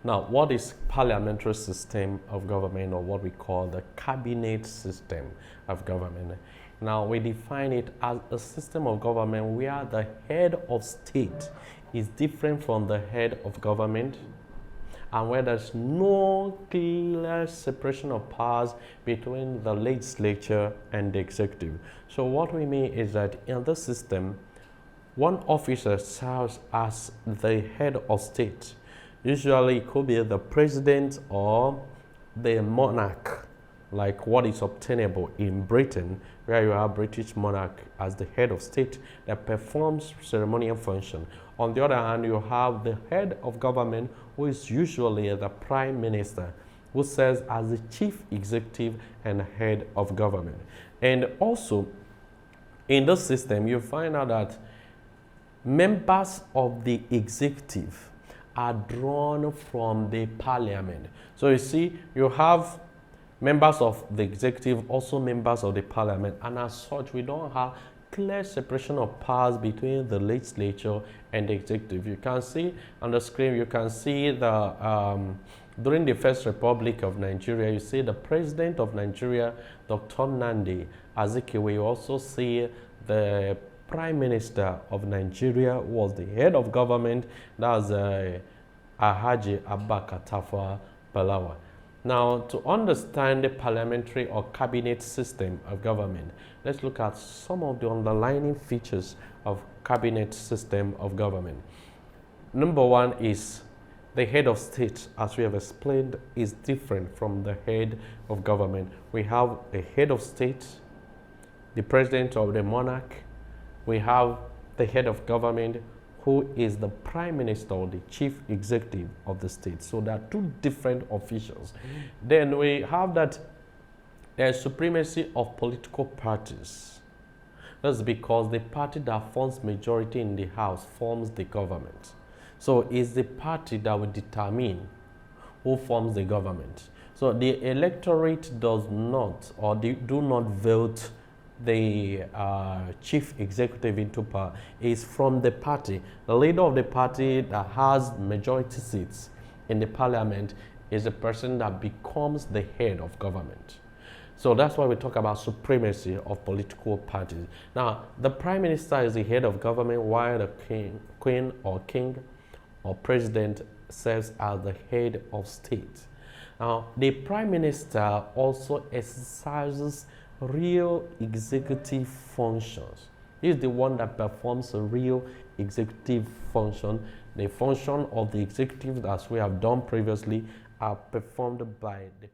Now, what is parliamentary system of government, or what we call the cabinet system of government? Now, we define it as a system of government where the head of state is different from the head of government, and where there's no clear separation of powers between the legislature and the executive. So what we mean is that in this system, one officer serves as the head of state. Usually it could be the president or the monarch, like what is obtainable in Britain, where you have British monarch as the head of state that performs ceremonial function. On the other hand, you have the head of government, who is usually the prime minister, who serves as the chief executive and head of government. And also, in this system, you find out that members of the executive are drawn from the parliament. So you see, you have members of the executive, also members of the parliament, and as such, we don't have clear separation of powers between the legislature and the executive. You can see on the screen, you can see the during the First Republic of Nigeria, you see the President of Nigeria, Dr. Nnamdi Azikiwe. You also see the Prime Minister of Nigeria, who was the head of government. That's Alhaji Abubakar Tafawa Balewa. Now, to understand the parliamentary or cabinet system of government, let's look at some of the underlying features of cabinet system of government. Number one is the head of state, as we have explained, is different from the head of government. We have a head of state, the president of the monarch. We have the head of government, who is the prime minister or the chief executive of the state. So there are two different officials. Then we have that there's supremacy of political parties. That's because the party that forms majority in the house forms the government. So it's the party that will determine who forms the government. So the electorate does not, or they do not vote the chief executive into power. Is from the party. The leader of the party that has majority seats in the parliament is the person that becomes the head of government. So that's why we talk about supremacy of political parties. Now, the prime minister is the head of government, while the queen or king or president serves as the head of state. Now, the prime minister also exercises real executive functions. He is the one that performs a real executive function. The function of the executive, as we have done previously, are performed by the